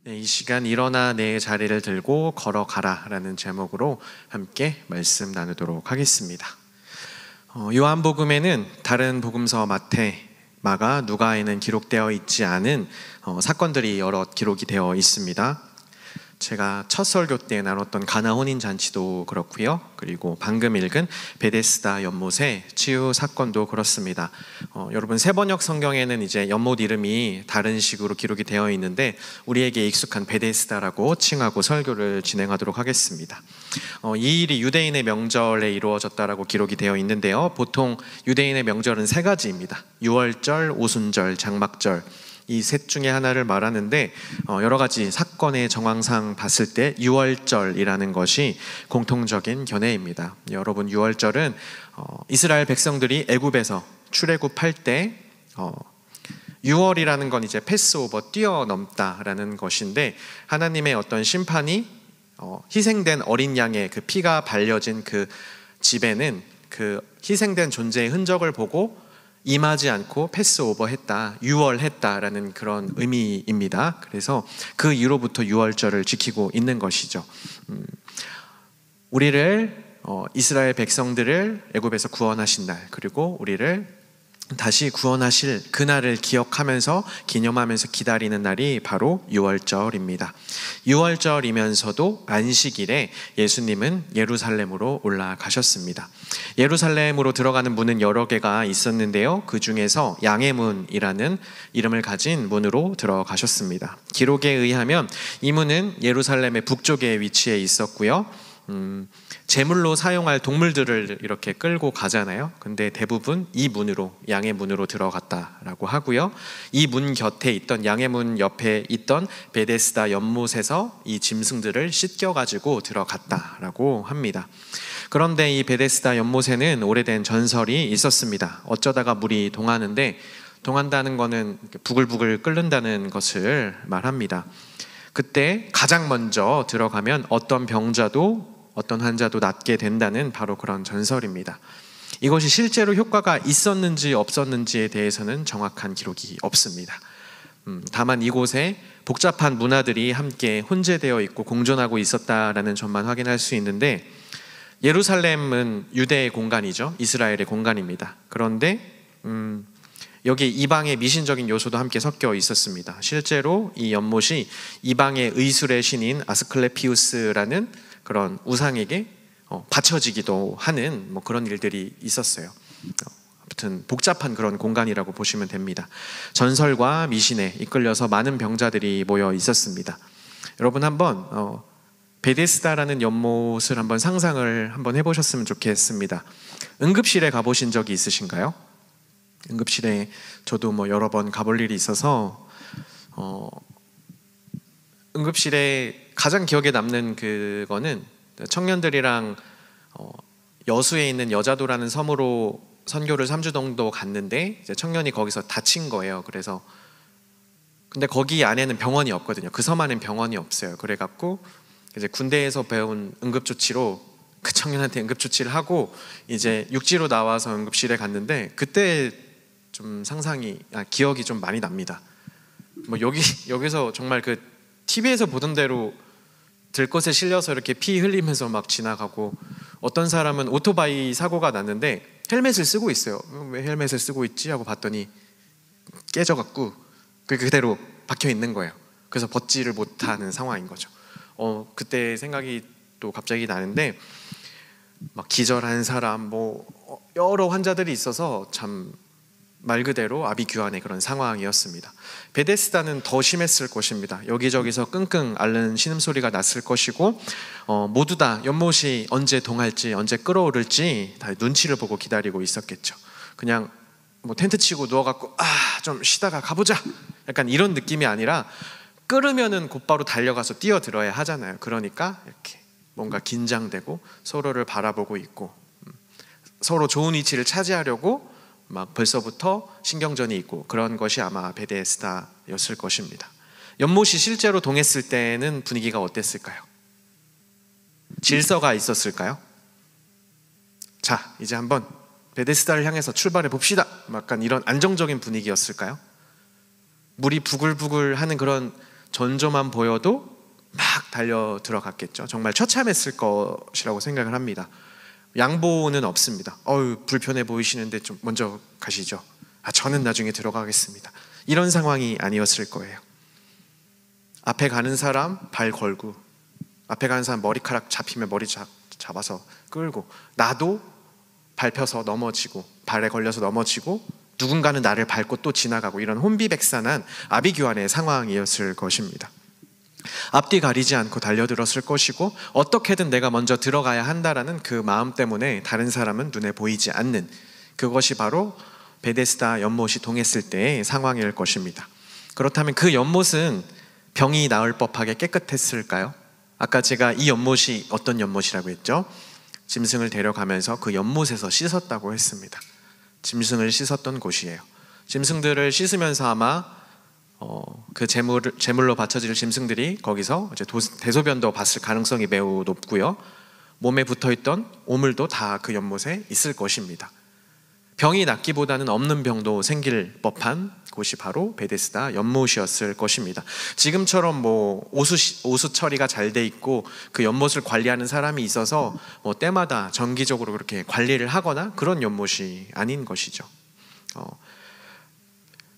네, 이 시간 일어나 내 자리를 들고 걸어가라 라는 제목으로 함께 말씀 나누도록 하겠습니다. 요한복음에는 다른 복음서 마태, 마가, 누가에는 기록되어 있지 않은 사건들이 여러 기록이 되어 있습니다. 제가 첫 설교 때 나눴던 가나 혼인 잔치도 그렇고요. 그리고 방금 읽은 베데스다 연못의 치유 사건도 그렇습니다. 여러분 세번역 성경에는 이제 연못 이름이 다른 식으로 기록이 되어 있는데 우리에게 익숙한 베데스다라고 칭하고 설교를 진행하도록 하겠습니다. 이 일이 유대인의 명절에 이루어졌다라고 기록이 되어 있는데요. 보통 유대인의 명절은 세 가지입니다. 유월절, 오순절, 장막절. 이 셋 중에 하나를 말하는데 여러 가지 사건의 정황상 봤을 때 유월절이라는 것이 공통적인 견해입니다. 여러분 유월절은 이스라엘 백성들이 애굽에서 출애굽할 때 유월이라는 건 이제 패스오버 뛰어넘다라는 것인데 하나님의 어떤 심판이 희생된 어린 양의 그 피가 발려진 그 집에는 그 희생된 존재의 흔적을 보고 임하지 않고 패스오버 했다, 유월했다라는 그런 의미입니다. 그래서 그 이후로부터 유월절을 지키고 있는 것이죠. 우리를 이스라엘 백성들을 애굽에서 구원하신 날, 그리고 우리를 다시 구원하실 그날을 기억하면서 기념하면서 기다리는 날이 바로 유월절입니다. 유월절이면서도 안식일에 예수님은 예루살렘으로 올라가셨습니다. 예루살렘으로 들어가는 문은 여러 개가 있었는데요. 그 중에서 양의 문이라는 이름을 가진 문으로 들어가셨습니다. 기록에 의하면 이 문은 예루살렘의 북쪽에 위치해 있었고요. 제물로 사용할 동물들을 이렇게 끌고 가잖아요. 근데 대부분 이 문으로, 양의 문으로 들어갔다라고 하고요. 이 문 곁에 있던, 양의 문 옆에 있던 베데스다 연못에서 이 짐승들을 씻겨가지고 들어갔다라고 합니다. 그런데 이 베데스다 연못에는 오래된 전설이 있었습니다. 어쩌다가 물이 동하는데, 동한다는 것은 부글부글 끓는다는 것을 말합니다. 그때 가장 먼저 들어가면 어떤 병자도 어떤 환자도 낫게 된다는 바로 그런 전설입니다. 이것이 실제로 효과가 있었는지 없었는지에 대해서는 정확한 기록이 없습니다. 다만 이곳에 복잡한 문화들이 함께 혼재되어 있고 공존하고 있었다라는 점만 확인할 수 있는데, 예루살렘은 유대의 공간이죠. 이스라엘의 공간입니다. 그런데 여기 이방의 미신적인 요소도 함께 섞여 있었습니다. 실제로 이 연못이 이방의 의술의 신인 아스클레피우스라는 그런 우상에게 바쳐지기도 하는 그런 일들이 있었어요. 아무튼 복잡한 그런 공간이라고 보시면 됩니다. 전설과 미신에 이끌려서 많은 병자들이 모여 있었습니다. 여러분 한번 베데스다라는 연못을 한번 상상을 한번 해보셨으면 좋겠습니다. 응급실에 가보신 적이 있으신가요? 응급실에 저도 여러 번 가볼 일이 있어서 응급실에 가장 기억에 남는 그거는 청년들이랑 여수에 있는 여자도라는 섬으로 선교를 3주 정도 갔는데 이제 청년이 거기서 다친 거예요. 그래서 근데 거기 안에는 병원이 없거든요. 그 섬 안에는 병원이 없어요. 그래갖고 이제 군대에서 배운 응급조치로 그 청년한테 응급조치를 하고 이제 육지로 나와서 응급실에 갔는데 그때 좀 기억이 좀 많이 납니다. 여기서 정말 그 TV에서 보던 대로 들것에 실려서 이렇게 피 흘리면서 막 지나가고, 어떤 사람은 오토바이 사고가 났는데 헬멧을 쓰고 있어요. 왜 헬멧을 쓰고 있지? 하고 봤더니 깨져갖고 그대로 박혀 있는 거예요. 그래서 벗지를 못하는 상황인 거죠. 그때 생각이 또 갑자기 나는데, 막 기절한 사람 여러 환자들이 있어서 참 말 그대로 아비규환의 그런 상황이었습니다. 베데스다는 더 심했을 것입니다. 여기저기서 끙끙 앓는 신음소리가 났을 것이고, 모두 다 연못이 언제 동할지 언제 끓어오를지 다 눈치를 보고 기다리고 있었겠죠. 그냥 텐트 치고 누워갖고 좀 쉬다가 가보자 약간 이런 느낌이 아니라, 끓으면은 곧바로 달려가서 뛰어들어야 하잖아요. 그러니까 이렇게 뭔가 긴장되고 서로를 바라보고 있고, 서로 좋은 위치를 차지하려고 막 벌써부터 신경전이 있고, 그런 것이 아마 베데스다였을 것입니다. 연못이 실제로 동했을 때는 분위기가 어땠을까요? 질서가 있었을까요? 자, 이제 한번 베데스다를 향해서 출발해 봅시다. 약간 이런 안정적인 분위기였을까요? 물이 부글부글 하는 그런 전조만 보여도 막 달려 들어갔겠죠. 정말 처참했을 것이라고 생각을 합니다. 양보는 없습니다. 불편해 보이시는데 좀 먼저 가시죠. 저는 나중에 들어가겠습니다. 이런 상황이 아니었을 거예요. 앞에 가는 사람 발 걸고, 앞에 가는 사람 머리카락 잡히면 머리 잡아서 끌고, 나도 밟혀서 넘어지고 발에 걸려서 넘어지고, 누군가는 나를 밟고 또 지나가고, 이런 혼비백산한 아비규환의 상황이었을 것입니다. 앞뒤 가리지 않고 달려들었을 것이고, 어떻게든 내가 먼저 들어가야 한다라는 그 마음 때문에 다른 사람은 눈에 보이지 않는, 그것이 바로 베데스다 연못이 동했을 때의 상황일 것입니다. 그렇다면 그 연못은 병이 나을 법하게 깨끗했을까요? 아까 제가 이 연못이 어떤 연못이라고 했죠? 짐승을 데려가면서 그 연못에서 씻었다고 했습니다. 짐승을 씻었던 곳이에요. 짐승들을 씻으면서 아마 그 제물로 바쳐질 짐승들이 거기서 이제 대소변도 봤을 가능성이 매우 높고요. 몸에 붙어있던 오물도 다 그 연못에 있을 것입니다. 병이 낫기보다는 없는 병도 생길 법한 곳이 바로 베데스다 연못이었을 것입니다. 지금처럼 오수 처리가 잘 돼 있고 그 연못을 관리하는 사람이 있어서 때마다 정기적으로 그렇게 관리를 하거나 그런 연못이 아닌 것이죠.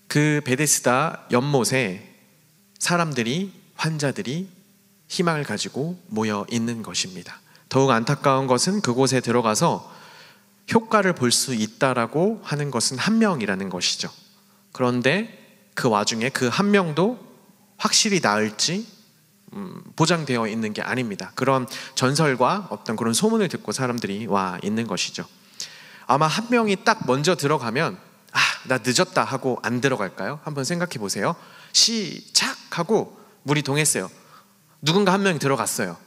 그 베데스다 연못에 사람들이, 환자들이 희망을 가지고 모여 있는 것입니다. 더욱 안타까운 것은 그곳에 들어가서 효과를 볼 수 있다라고 하는 것은 한 명이라는 것이죠. 그런데 그 와중에 그 한 명도 확실히 나을지 보장되어 있는 게 아닙니다. 그런 전설과 어떤 그런 소문을 듣고 사람들이 와 있는 것이죠. 아마 한 명이 딱 먼저 들어가면 나 늦었다 하고 안 들어갈까요? 한번 생각해 보세요. 시작 하고 물이 동했어요. 누군가 한 명이 들어갔어요.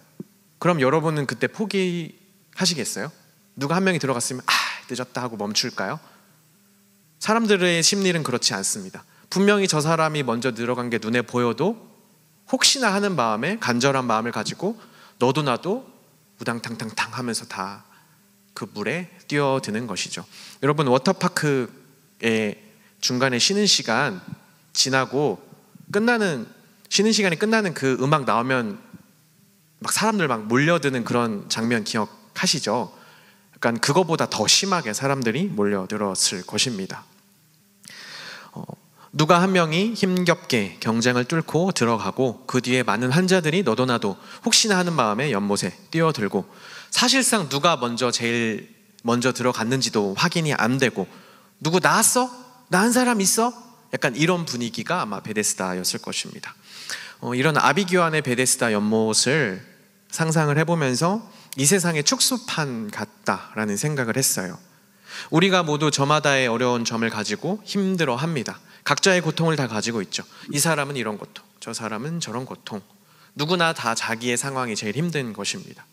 그럼 여러분은 그때 포기하시겠어요? 누가 한 명이 들어갔으면 늦었다 하고 멈출까요? 사람들의 심리는 그렇지 않습니다. 분명히 저 사람이 먼저 들어간 게 눈에 보여도 혹시나 하는 마음에, 간절한 마음을 가지고 너도 나도 우당탕탕탕 하면서 다 그 물에 뛰어드는 것이죠. 여러분, 워터파크의 중간에 쉬는 시간 지나고 쉬는 시간이 끝나는 그 음악 나오면 막 사람들 막 몰려드는 그런 장면 기억하시죠? 약간 그거보다 더 심하게 사람들이 몰려들었을 것입니다. 누가 한 명이 힘겹게 경쟁을 뚫고 들어가고 그 뒤에 많은 환자들이 너도 나도 혹시나 하는 마음에 연못에 뛰어들고, 사실상 누가 제일 먼저 들어갔는지도 확인이 안 되고, 누구 나았어? 나은 사람 있어? 약간 이런 분위기가 아마 베데스다였을 것입니다. 이런 아비규환의 베데스다 연못을 상상을 해보면서 이 세상의 축소판 같다라는 생각을 했어요. 우리가 모두 저마다의 어려운 점을 가지고 힘들어합니다. 각자의 고통을 다 가지고 있죠. 이 사람은 이런 고통, 저 사람은 저런 고통, 누구나 다 자기의 상황이 제일 힘든 것입니다.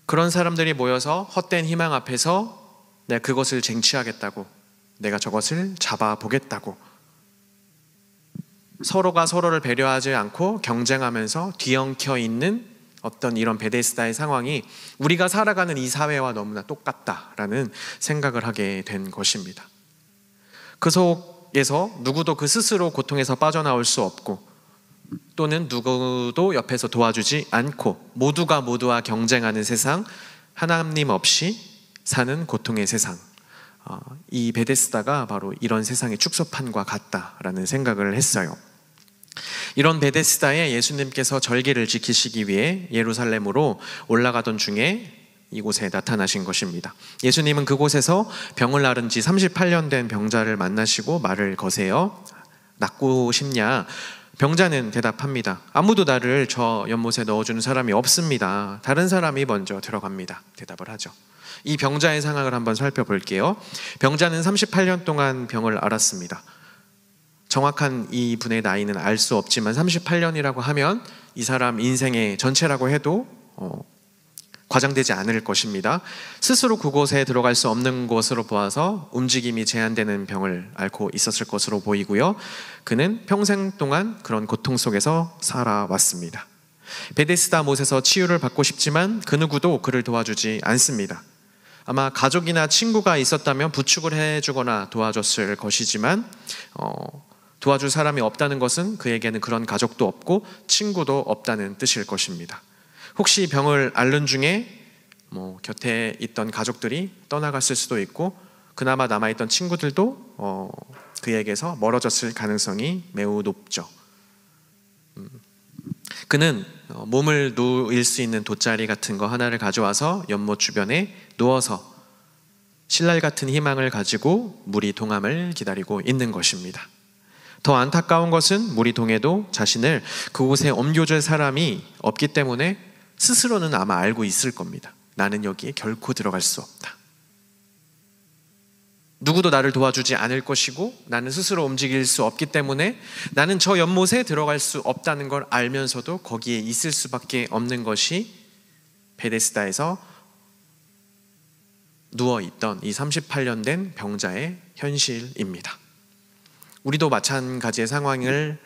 그런 사람들이 모여서 헛된 희망 앞에서 내가 그것을 쟁취하겠다고, 내가 저것을 잡아보겠다고, 서로가 서로를 배려하지 않고 경쟁하면서 뒤엉켜 있는 어떤 이런 베데스다의 상황이 우리가 살아가는 이 사회와 너무나 똑같다라는 생각을 하게 된 것입니다. 그 속에서 누구도 그 스스로 고통에서 빠져나올 수 없고, 또는 누구도 옆에서 도와주지 않고 모두가 모두와 경쟁하는 세상, 하나님 없이 사는 고통의 세상, 이 베데스다가 바로 이런 세상의 축소판과 같다라는 생각을 했어요. 이런 베데스다에 예수님께서 절기를 지키시기 위해 예루살렘으로 올라가던 중에 이곳에 나타나신 것입니다. 예수님은 그곳에서 병을 앓은 지 38년 된 병자를 만나시고 말을 거세요. 낫고 싶냐? 병자는 대답합니다. 아무도 나를 저 연못에 넣어주는 사람이 없습니다. 다른 사람이 먼저 들어갑니다. 대답을 하죠. 이 병자의 상황을 한번 살펴볼게요. 병자는 38년 동안 병을 앓았습니다. 정확한 이 분의 나이는 알 수 없지만 38년이라고 하면 이 사람 인생의 전체라고 해도 과장되지 않을 것입니다. 스스로 그곳에 들어갈 수 없는 것으로 보아서 움직임이 제한되는 병을 앓고 있었을 것으로 보이고요. 그는 평생 동안 그런 고통 속에서 살아왔습니다. 베데스다 못에서 치유를 받고 싶지만 그 누구도 그를 도와주지 않습니다. 아마 가족이나 친구가 있었다면 부축을 해주거나 도와줬을 것이지만 도와줄 사람이 없다는 것은 그에게는 그런 가족도 없고 친구도 없다는 뜻일 것입니다. 혹시 병을 앓는 중에 곁에 있던 가족들이 떠나갔을 수도 있고 그나마 남아있던 친구들도 그에게서 멀어졌을 가능성이 매우 높죠. 그는 몸을 누일 수 있는 돗자리 같은 거 하나를 가져와서 연못 주변에 누워서 신랄 같은 희망을 가지고 물이 동함을 기다리고 있는 것입니다. 더 안타까운 것은 물이 동해도 자신을 그곳에 옮겨줄 사람이 없기 때문에 스스로는 아마 알고 있을 겁니다. 나는 여기에 결코 들어갈 수 없다. 누구도 나를 도와주지 않을 것이고 나는 스스로 움직일 수 없기 때문에 나는 저 연못에 들어갈 수 없다는 걸 알면서도 거기에 있을 수밖에 없는 것이 베데스다에서 누워있던 이 38년 된 병자의 현실입니다. 우리도 마찬가지의 상황을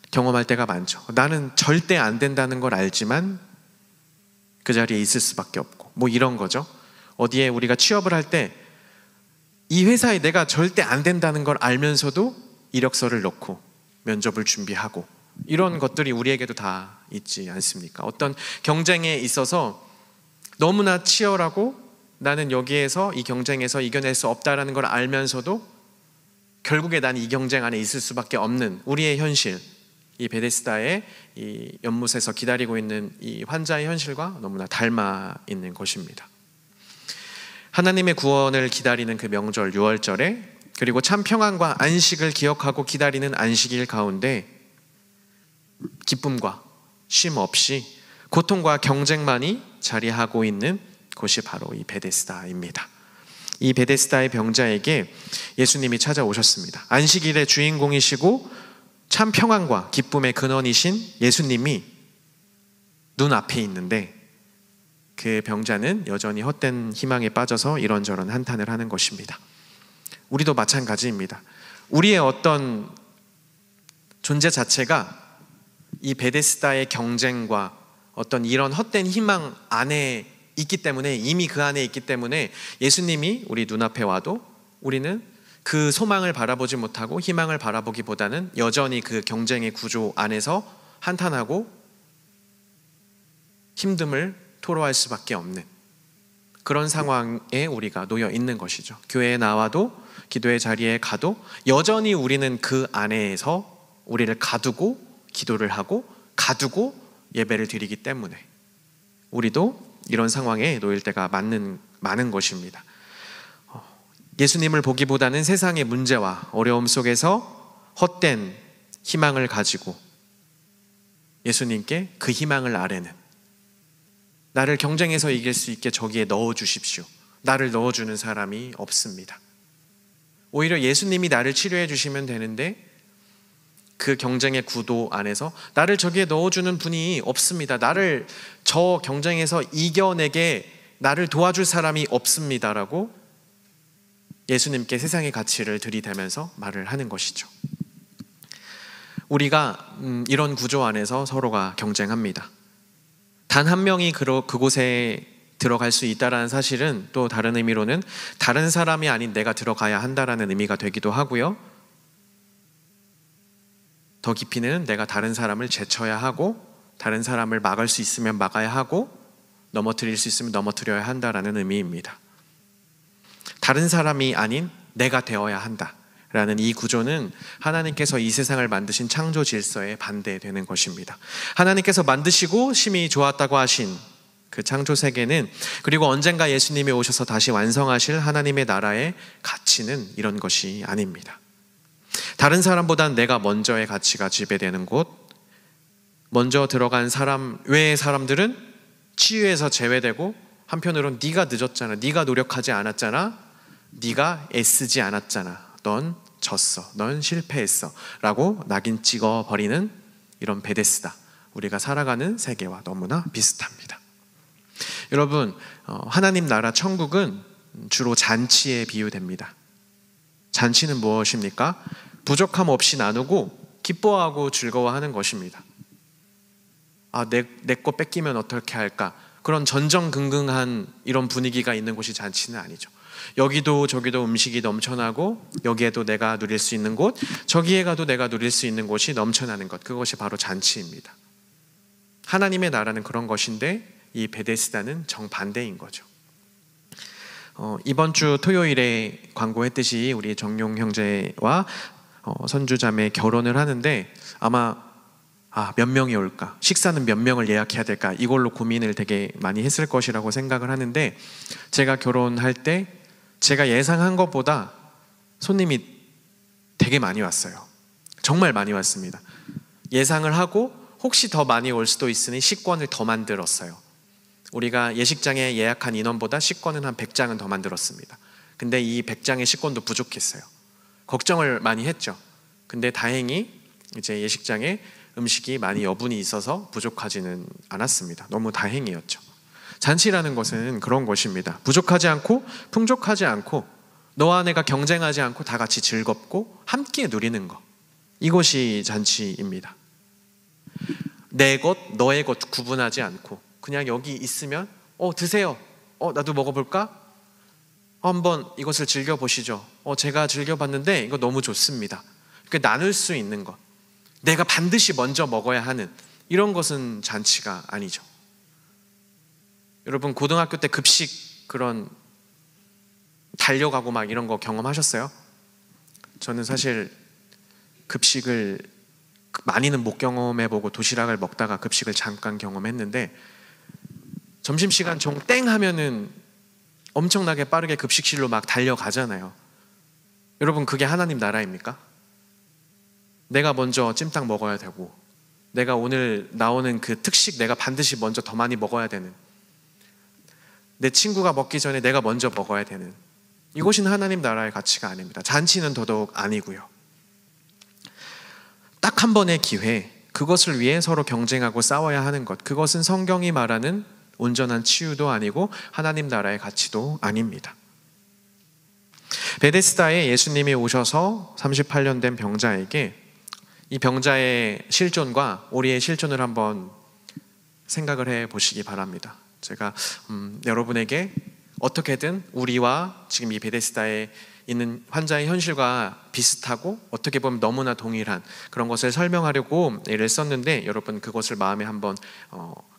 경험할 때가 많죠. 나는 절대 안 된다는 걸 알지만 그 자리에 있을 수밖에 없고 이런 거죠. 어디에 우리가 취업을 할 때 이 회사에 내가 절대 안 된다는 걸 알면서도 이력서를 넣고 면접을 준비하고 이런 것들이 우리에게도 다 있지 않습니까? 어떤 경쟁에 있어서 너무나 치열하고 나는 여기에서 이 경쟁에서 이겨낼 수 없다라는 걸 알면서도 결국에 난 이 경쟁 안에 있을 수밖에 없는 우리의 현실, 이 베데스다의 이 연못에서 기다리고 있는 이 환자의 현실과 너무나 닮아 있는 것입니다. 하나님의 구원을 기다리는 그 명절 유월절에 그리고 참 평안과 안식을 기억하고 기다리는 안식일 가운데 기쁨과 쉼 없이 고통과 경쟁만이 자리하고 있는 곳이 바로 이 베데스다입니다. 이 베데스다의 병자에게 예수님이 찾아오셨습니다. 안식일의 주인공이시고 참 평안과 기쁨의 근원이신 예수님이 눈앞에 있는데 그 병자는 여전히 헛된 희망에 빠져서 이런저런 한탄을 하는 것입니다. 우리도 마찬가지입니다. 우리의 어떤 존재 자체가 이 베데스다의 경쟁과 어떤 이런 헛된 희망 안에 있기 때문에 이미 그 안에 있기 때문에 예수님이 우리 눈앞에 와도 우리는 그 소망을 바라보지 못하고 희망을 바라보기보다는 여전히 그 경쟁의 구조 안에서 한탄하고 힘듦을 토로할 수밖에 없는 그런 상황에 우리가 놓여 있는 것이죠. 교회에 나와도 기도의 자리에 가도 여전히 우리는 그 안에서 우리를 가두고 기도를 하고 가두고 예배를 드리기 때문에 우리도 이런 상황에 놓일 때가 많은 것입니다. 예수님을 보기보다는 세상의 문제와 어려움 속에서 헛된 희망을 가지고 예수님께 그 희망을 아뢰는 나를 경쟁에서 이길 수 있게 저기에 넣어주십시오. 나를 넣어주는 사람이 없습니다. 오히려 예수님이 나를 치료해 주시면 되는데 그 경쟁의 구도 안에서 나를 저기에 넣어주는 분이 없습니다. 나를 저 경쟁에서 이겨내게 나를 도와줄 사람이 없습니다라고 예수님께 세상의 가치를 들이대면서 말을 하는 것이죠. 우리가 이런 구조 안에서 서로가 경쟁합니다. 단 한 명이 그곳에 들어갈 수 있다는 사실은 또 다른 의미로는 다른 사람이 아닌 내가 들어가야 한다라는 의미가 되기도 하고요. 더 깊이는 내가 다른 사람을 제쳐야 하고 다른 사람을 막을 수 있으면 막아야 하고 넘어뜨릴 수 있으면 넘어뜨려야 한다라는 의미입니다. 다른 사람이 아닌 내가 되어야 한다라는 이 구조는 하나님께서 이 세상을 만드신 창조 질서에 반대되는 것입니다. 하나님께서 만드시고 심히 좋았다고 하신 그 창조 세계는 그리고 언젠가 예수님이 오셔서 다시 완성하실 하나님의 나라의 가치는 이런 것이 아닙니다. 다른 사람보단 내가 먼저의 가치가 지배되는 곳, 먼저 들어간 사람 외의 사람들은 치유에서 제외되고 한편으로는 네가 늦었잖아, 네가 노력하지 않았잖아, 네가 애쓰지 않았잖아, 넌 졌어, 넌 실패했어 라고 낙인 찍어버리는 이런 베데스다, 우리가 살아가는 세계와 너무나 비슷합니다. 여러분, 하나님 나라 천국은 주로 잔치에 비유됩니다. 잔치는 무엇입니까? 부족함 없이 나누고 기뻐하고 즐거워하는 것입니다. 내 거 뺏기면 어떻게 할까? 그런 전전긍긍한 이런 분위기가 있는 곳이 잔치는 아니죠. 여기도 저기도 음식이 넘쳐나고 여기에도 내가 누릴 수 있는 곳, 저기에 가도 내가 누릴 수 있는 곳이 넘쳐나는 것, 그것이 바로 잔치입니다. 하나님의 나라는 그런 것인데 이 베데스다는 정반대인 거죠. 이번 주 토요일에 광고했듯이 우리 정용 형제와 선주자매 결혼을 하는데 아마 몇 명이 올까? 식사는 몇 명을 예약해야 될까? 이걸로 고민을 되게 많이 했을 것이라고 생각을 하는데, 제가 결혼할 때 제가 예상한 것보다 손님이 되게 많이 왔어요. 정말 많이 왔습니다. 예상을 하고 혹시 더 많이 올 수도 있으니 식권을 더 만들었어요. 우리가 예식장에 예약한 인원보다 식권은 한 100장은 더 만들었습니다. 근데 이 100장의 식권도 부족했어요. 걱정을 많이 했죠. 근데 다행히 이제 예식장에 음식이 많이 여분이 있어서 부족하지는 않았습니다. 너무 다행이었죠. 잔치라는 것은 그런 것입니다. 부족하지 않고 풍족하지 않고 너와 내가 경쟁하지 않고 다 같이 즐겁고 함께 누리는 것, 이것이 잔치입니다. 내 것, 너의 것 구분하지 않고 그냥 여기 있으면 드세요. 나도 먹어볼까? 한번 이것을 즐겨보시죠. 제가 즐겨봤는데 이거 너무 좋습니다. 이렇게 나눌 수 있는 것, 내가 반드시 먼저 먹어야 하는 이런 것은 잔치가 아니죠. 여러분 고등학교 때 급식 그런 달려가고 막 이런 거 경험하셨어요? 저는 사실 급식을 많이는 못 경험해보고 도시락을 먹다가 급식을 잠깐 경험했는데, 점심시간 종 땡 하면은 엄청나게 빠르게 급식실로 막 달려가잖아요. 여러분 그게 하나님 나라입니까? 내가 먼저 찜닭 먹어야 되고, 내가 오늘 나오는 그 특식 내가 반드시 먼저 더 많이 먹어야 되는, 내 친구가 먹기 전에 내가 먼저 먹어야 되는, 이것이 하나님 나라의 가치가 아닙니다. 잔치는 더더욱 아니고요. 딱 한 번의 기회, 그것을 위해 서로 경쟁하고 싸워야 하는 것, 그것은 성경이 말하는 온전한 치유도 아니고 하나님 나라의 가치도 아닙니다. 베데스다에 예수님이 오셔서 38년 된 병자에게 이 병자의 실존과 우리의 실존을 한번 생각을 해 보시기 바랍니다. 제가 여러분에게 어떻게든 우리와 지금 이 베데스다에 있는 환자의 현실과 비슷하고 어떻게 보면 너무나 동일한 그런 것을 설명하려고 애를 썼는데, 여러분 그것을 마음에 한번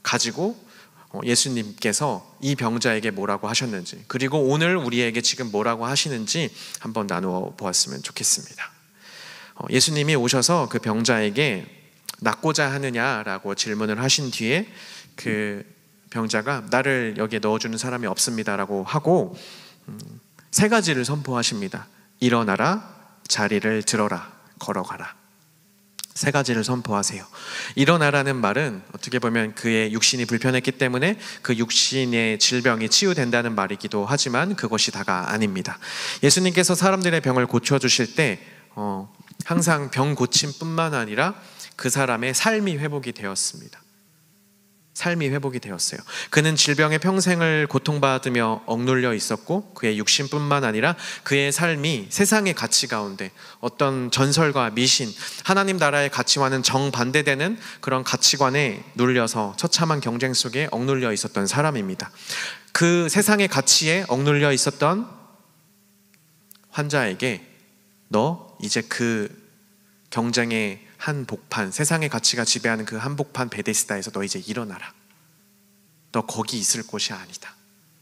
가지고 예수님께서 이 병자에게 뭐라고 하셨는지, 그리고 오늘 우리에게 지금 뭐라고 하시는지 한번 나누어 보았으면 좋겠습니다. 예수님이 오셔서 그 병자에게 낫고자 하느냐라고 질문을 하신 뒤에 그 병자가 나를 여기에 넣어주는 사람이 없습니다라고 하고 3가지를 선포하십니다. 일어나라, 자리를 들어라, 걸어가라. 3가지를 선포하세요. 일어나라는 말은 어떻게 보면 그의 육신이 불편했기 때문에 그 육신의 질병이 치유된다는 말이기도 하지만 그것이 다가 아닙니다. 예수님께서 사람들의 병을 고쳐주실 때 항상 병 고침뿐만 아니라 그 사람의 삶이 회복이 되었습니다. 삶이 회복이 되었어요. 그는 질병에 평생을 고통받으며 억눌려 있었고 그의 육신뿐만 아니라 그의 삶이 세상의 가치 가운데 어떤 전설과 미신, 하나님 나라의 가치와는 정반대되는 그런 가치관에 눌려서 처참한 경쟁 속에 억눌려 있었던 사람입니다. 그 세상의 가치에 억눌려 있었던 환자에게 너 이제 그 경쟁의 한복판, 세상의 가치가 지배하는 그 한복판 베데스다에서 너 이제 일어나라. 너 거기 있을 곳이 아니다.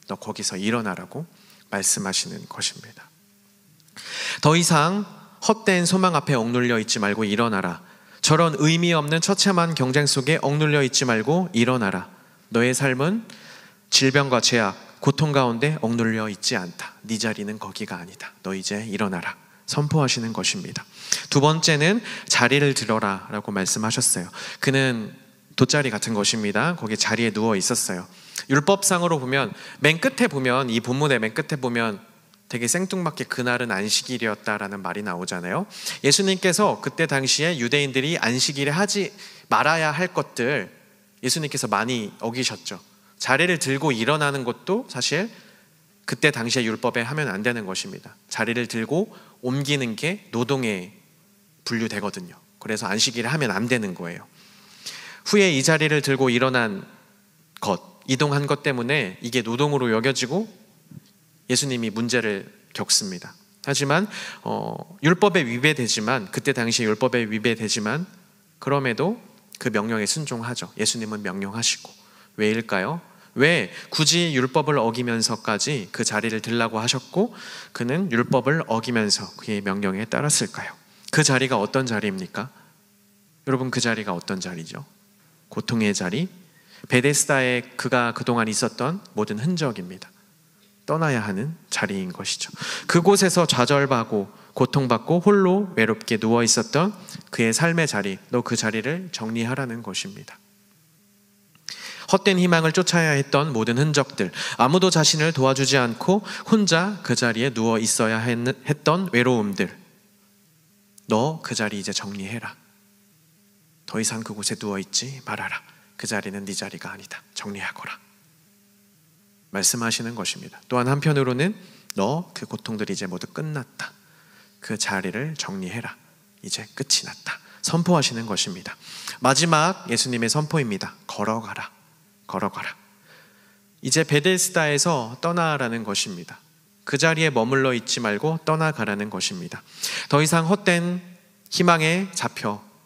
너 거기서 일어나라고 말씀하시는 것입니다. 더 이상 헛된 소망 앞에 억눌려 있지 말고 일어나라. 저런 의미 없는 처참한 경쟁 속에 억눌려 있지 말고 일어나라. 너의 삶은 질병과 죄악, 고통 가운데 억눌려 있지 않다. 네 자리는 거기가 아니다. 너 이제 일어나라. 선포하시는 것입니다. 2번째는 자리를 들어라 라고 말씀하셨어요. 그는 돗자리 같은 것입니다. 거기 자리에 누워 있었어요. 율법상으로 보면 맨 끝에 보면, 이 본문의 맨 끝에 보면 되게 생뚱맞게 그날은 안식일이었다라는 말이 나오잖아요. 예수님께서 그때 당시에 유대인들이 안식일에 하지 말아야 할 것들 예수님께서 많이 어기셨죠. 자리를 들고 일어나는 것도 사실 그때 당시에 율법에 하면 안 되는 것입니다. 자리를 들고 옮기는 게 노동에 분류되거든요. 그래서 안식일에 하면 안 되는 거예요. 후에 이 자리를 들고 일어난 것, 이동한 것 때문에 이게 노동으로 여겨지고 예수님이 문제를 겪습니다. 하지만 율법에 위배되지만, 그때 당시 율법에 위배되지만 그럼에도 그 명령에 순종하죠. 예수님은 명령하시고. 왜일까요? 왜 굳이 율법을 어기면서까지 그 자리를 들라고 하셨고 그는 율법을 어기면서 그의 명령에 따랐을까요? 그 자리가 어떤 자리입니까? 여러분, 그 자리가 어떤 자리죠? 고통의 자리, 베데스다에 그가 그동안 있었던 모든 흔적입니다. 떠나야 하는 자리인 것이죠. 그곳에서 좌절받고 고통받고 홀로 외롭게 누워 있었던 그의 삶의 자리, 너 그 자리를 정리하라는 것입니다. 헛된 희망을 쫓아야 했던 모든 흔적들, 아무도 자신을 도와주지 않고 혼자 그 자리에 누워 있어야 했던 외로움들, 너 그 자리 이제 정리해라. 더 이상 그곳에 누워 있지 말아라. 그 자리는 네 자리가 아니다. 정리하거라. 말씀하시는 것입니다. 또한 한편으로는 너 그 고통들이 이제 모두 끝났다. 그 자리를 정리해라. 이제 끝이 났다. 선포하시는 것입니다. 마지막 예수님의 선포입니다. 걸어가라. 걸어가라. 이제 베데스다에서 떠나라는 것입니다. 그 자리에 머물러 있지 말고 떠나가라는 것입니다. 더 이상 헛된 희망에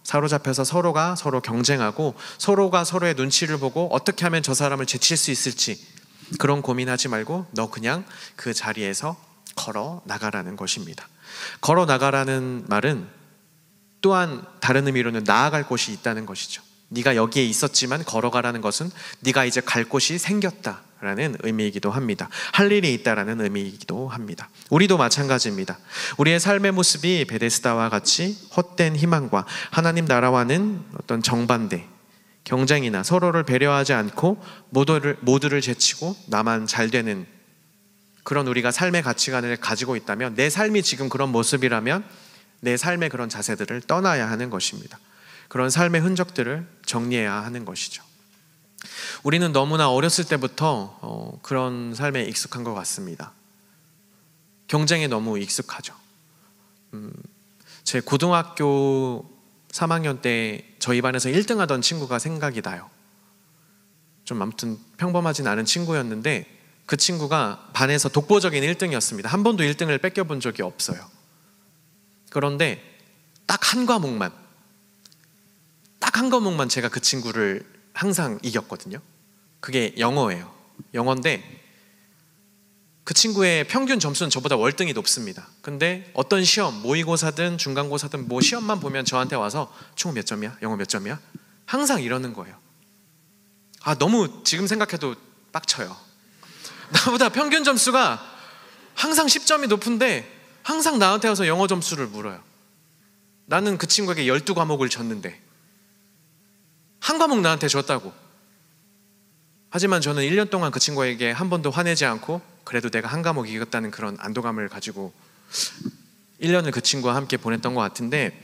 사로잡혀서 서로가 서로 경쟁하고 서로가 서로의 눈치를 보고 어떻게 하면 저 사람을 제칠 수 있을지 그런 고민하지 말고 너 그냥 그 자리에서 걸어 나가라는 것입니다. 걸어 나가라는 말은 또한 다른 의미로는 나아갈 곳이 있다는 것이죠. 네가 여기에 있었지만 걸어가라는 것은 네가 이제 갈 곳이 생겼다라는 의미이기도 합니다. 할 일이 있다라는 의미이기도 합니다. 우리도 마찬가지입니다. 우리의 삶의 모습이 베데스다와 같이 헛된 희망과 하나님 나라와는 어떤 정반대, 경쟁이나 서로를 배려하지 않고 모두를 제치고 나만 잘 되는 그런 우리가 삶의 가치관을 가지고 있다면, 내 삶이 지금 그런 모습이라면 내 삶의 그런 자세들을 떠나야 하는 것입니다. 그런 삶의 흔적들을 정리해야 하는 것이죠. 우리는 너무나 어렸을 때부터 그런 삶에 익숙한 것 같습니다. 경쟁에 너무 익숙하죠. 제 고등학교 3학년 때 저희 반에서 1등 하던 친구가 생각이 나요. 좀 아무튼 평범하진 않은 친구였는데 그 친구가 반에서 독보적인 1등이었습니다. 한 번도 1등을 뺏겨본 적이 없어요. 그런데 딱 한 과목만 제가 그 친구를 항상 이겼거든요. 그게 영어예요. 영어인데 그 친구의 평균 점수는 저보다 월등히 높습니다. 근데 어떤 시험, 모의고사든 중간고사든 뭐 시험만 보면 저한테 와서 충우 몇 점이야? 영어 몇 점이야? 항상 이러는 거예요. 너무 지금 생각해도 빡쳐요. 나보다 평균 점수가 항상 10점이 높은데 항상 나한테 와서 영어 점수를 물어요. 나는 그 친구에게 12과목을 줬는데 한 과목 나한테 줬다고. 하지만 저는 1년 동안 그 친구에게 한 번도 화내지 않고 그래도 내가 한 과목 이겼다는 그런 안도감을 가지고 1년을 그 친구와 함께 보냈던 것 같은데,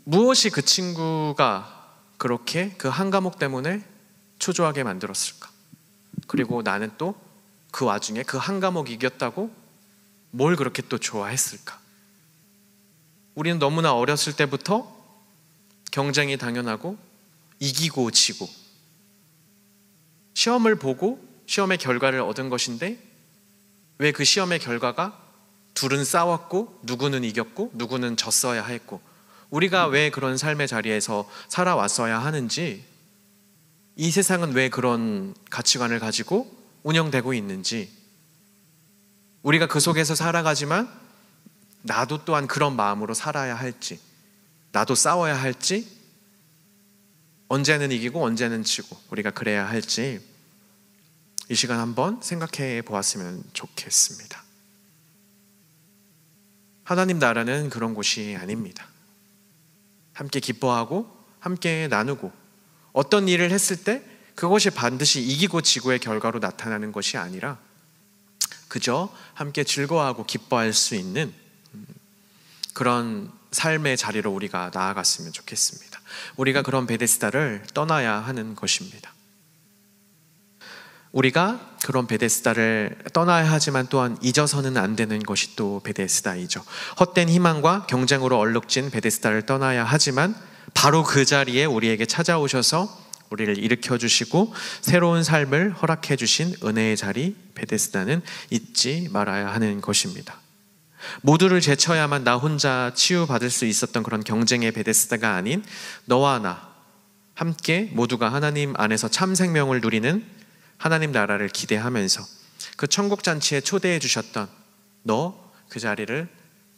무엇이 그 친구가 그렇게 그 한 과목 때문에 초조하게 만들었을까? 그리고 나는 또 그 와중에 그 한 과목 이겼다고 뭘 그렇게 또 좋아했을까? 우리는 너무나 어렸을 때부터 경쟁이 당연하고 이기고 지고 시험을 보고 시험의 결과를 얻은 것인데 왜 그 시험의 결과가 둘은 싸웠고 누구는 이겼고 누구는 졌어야 했고 우리가 왜 그런 삶의 자리에서 살아왔어야 하는지, 이 세상은 왜 그런 가치관을 가지고 운영되고 있는지, 우리가 그 속에서 살아가지만 나도 또한 그런 마음으로 살아야 할지, 나도 싸워야 할지, 언제는 이기고 언제는 지고 우리가 그래야 할지 이 시간 한번 생각해 보았으면 좋겠습니다. 하나님 나라는 그런 곳이 아닙니다. 함께 기뻐하고 함께 나누고 어떤 일을 했을 때 그것이 반드시 이기고 지고의 결과로 나타나는 것이 아니라 그저 함께 즐거워하고 기뻐할 수 있는 그런 삶의 자리로 우리가 나아갔으면 좋겠습니다. 우리가 그런 베데스다를 떠나야 하는 것입니다. 우리가 그런 베데스다를 떠나야 하지만 또한 잊어서는 안 되는 것이 또 베데스다이죠. 헛된 희망과 경쟁으로 얼룩진 베데스다를 떠나야 하지만 바로 그 자리에 우리에게 찾아오셔서 우리를 일으켜 주시고 새로운 삶을 허락해 주신 은혜의 자리 베데스다는 잊지 말아야 하는 것입니다. 모두를 제쳐야만 나 혼자 치유받을 수 있었던 그런 경쟁의 베데스다가 아닌 너와 나 함께 모두가 하나님 안에서 참 생명을 누리는 하나님 나라를 기대하면서 그 천국 잔치에 초대해 주셨던 너 그 자리를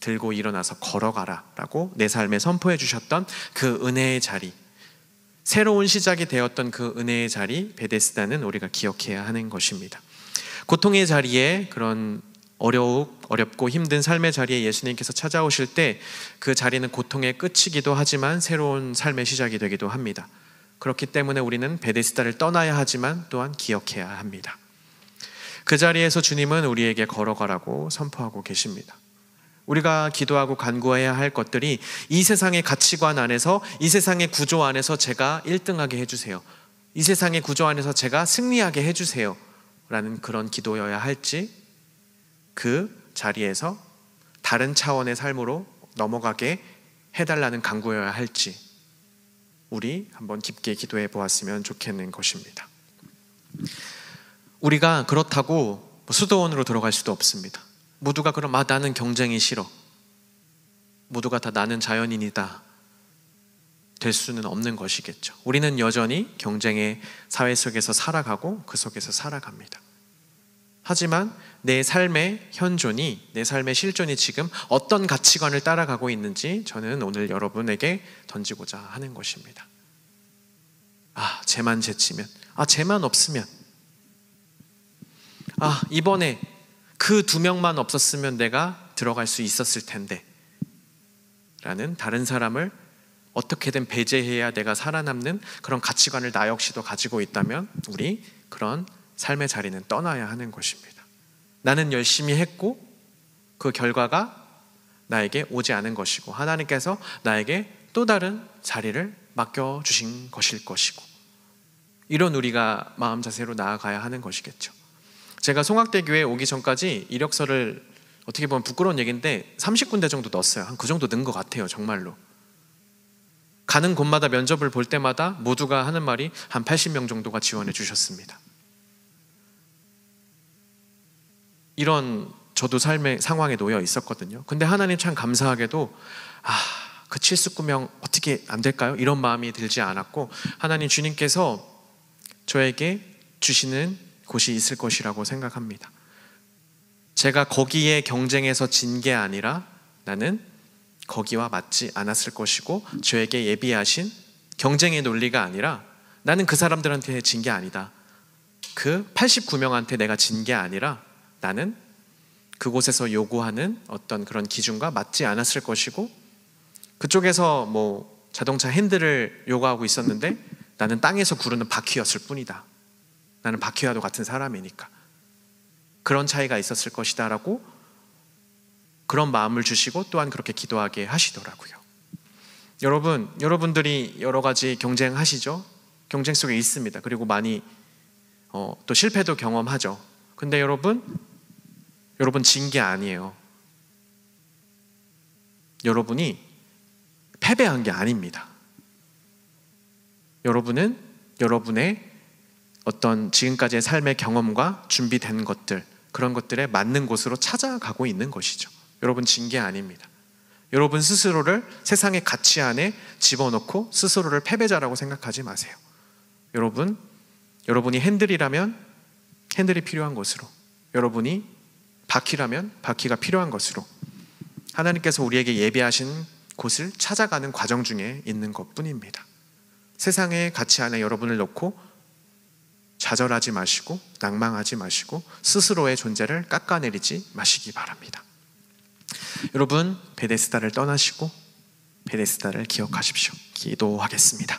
들고 일어나서 걸어가라 라고 내 삶에 선포해 주셨던 그 은혜의 자리, 새로운 시작이 되었던 그 은혜의 자리 베데스다는 우리가 기억해야 하는 것입니다. 고통의 자리에 그런 어렵고 힘든 삶의 자리에 예수님께서 찾아오실 때 그 자리는 고통의 끝이기도 하지만 새로운 삶의 시작이 되기도 합니다. 그렇기 때문에 우리는 베데스다를 떠나야 하지만 또한 기억해야 합니다. 그 자리에서 주님은 우리에게 걸어가라고 선포하고 계십니다. 우리가 기도하고 간구해야 할 것들이 이 세상의 가치관 안에서, 이 세상의 구조 안에서 제가 1등하게 해주세요, 이 세상의 구조 안에서 제가 승리하게 해주세요 라는 그런 기도여야 할지, 그 자리에서 다른 차원의 삶으로 넘어가게 해달라는 간구여야 할지 우리 한번 깊게 기도해 보았으면 좋겠는 것입니다. 우리가 그렇다고 수도원으로 들어갈 수도 없습니다. 모두가 그럼 나는 경쟁이 싫어, 모두가 다 나는 자연인이다 될 수는 없는 것이겠죠. 우리는 여전히 경쟁의 사회 속에서 살아가고 그 속에서 살아갑니다. 하지만 내 삶의 현존이, 내 삶의 실존이 지금 어떤 가치관을 따라가고 있는지 저는 오늘 여러분에게 던지고자 하는 것입니다. 쟤만 제치면, 쟤만 없으면, 이번에 그 2명만 없었으면 내가 들어갈 수 있었을 텐데 라는 다른 사람을 어떻게든 배제해야 내가 살아남는 그런 가치관을 나 역시도 가지고 있다면 우리 그런 삶의 자리는 떠나야 하는 것입니다. 나는 열심히 했고 그 결과가 나에게 오지 않은 것이고 하나님께서 나에게 또 다른 자리를 맡겨주신 것일 것이고, 이런 우리가 마음 자세로 나아가야 하는 것이겠죠. 제가 송악대교회에 오기 전까지 이력서를, 어떻게 보면 부끄러운 얘기인데 30군데 정도 넣었어요. 한 그 정도 넣은 것 같아요. 정말로 가는 곳마다 면접을 볼 때마다 모두가 하는 말이 한 80명 정도가 지원해 주셨습니다. 이런 저도 삶의 상황에 놓여 있었거든요. 근데 하나님 참 감사하게도 그 79명 어떻게 안 될까요? 이런 마음이 들지 않았고, 하나님 주님께서 저에게 주시는 곳이 있을 것이라고 생각합니다. 제가 거기에 경쟁에서 진 게 아니라 나는 거기와 맞지 않았을 것이고, 저에게 예비하신 경쟁의 논리가 아니라 나는 그 사람들한테 진 게 아니다, 그 89명한테 내가 진 게 아니라 나는 그곳에서 요구하는 어떤 그런 기준과 맞지 않았을 것이고, 그쪽에서 자동차 핸들을 요구하고 있었는데 나는 땅에서 구르는 바퀴였을 뿐이다, 나는 바퀴와도 같은 사람이니까 그런 차이가 있었을 것이다 라고 그런 마음을 주시고 또한 그렇게 기도하게 하시더라고요. 여러분들이 여러 가지 경쟁하시죠? 경쟁 속에 있습니다. 그리고 많이 또 실패도 경험하죠. 근데 여러분 진 게 아니에요. 여러분이 패배한 게 아닙니다. 여러분은 여러분의 어떤 지금까지의 삶의 경험과 준비된 것들, 그런 것들에 맞는 곳으로 찾아가고 있는 것이죠. 여러분 진 게 아닙니다. 여러분 스스로를 세상의 가치 안에 집어넣고 스스로를 패배자라고 생각하지 마세요. 여러분이 핸들이라면 핸들이 필요한 곳으로, 여러분이 바퀴라면 바퀴가 필요한 것으로 하나님께서 우리에게 예비하신 곳을 찾아가는 과정 중에 있는 것뿐입니다. 세상의 가치 안에 여러분을 놓고 좌절하지 마시고 낭망하지 마시고 스스로의 존재를 깎아내리지 마시기 바랍니다. 여러분 베데스다를 떠나시고 베데스다를 기억하십시오. 기도하겠습니다.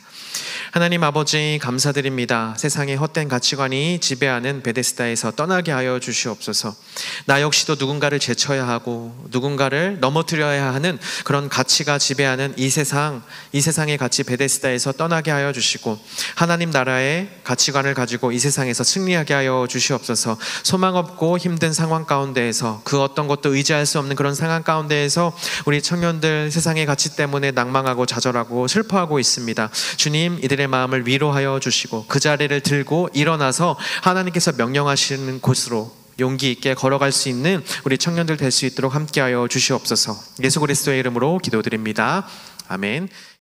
하나님 아버지 감사드립니다. 세상의 헛된 가치관이 지배하는 베데스다에서 떠나게 하여 주시옵소서. 나 역시도 누군가를 제쳐야 하고 누군가를 넘어뜨려야 하는 그런 가치가 지배하는 이 세상의 가치 베데스다에서 떠나게 하여 주시고, 하나님 나라의 가치관을 가지고 이 세상에서 승리하게 하여 주시옵소서. 소망 없고 힘든 상황 가운데에서, 그 어떤 것도 의지할 수 없는 그런 상황 가운데에서 우리 청년들 세상의 가치 때문에 낭망하고 좌절하고 슬퍼 선포하고 있습니다. 주님, 이들의 마음을 위로하여 주시고 그 자리를 들고 일어나서 하나님께서 명령하시는 곳으로 용기 있게 걸어갈 수 있는 우리 청년들 될 수 있도록 함께하여 주시옵소서. 예수 그리스도의 이름으로 기도드립니다. 아멘.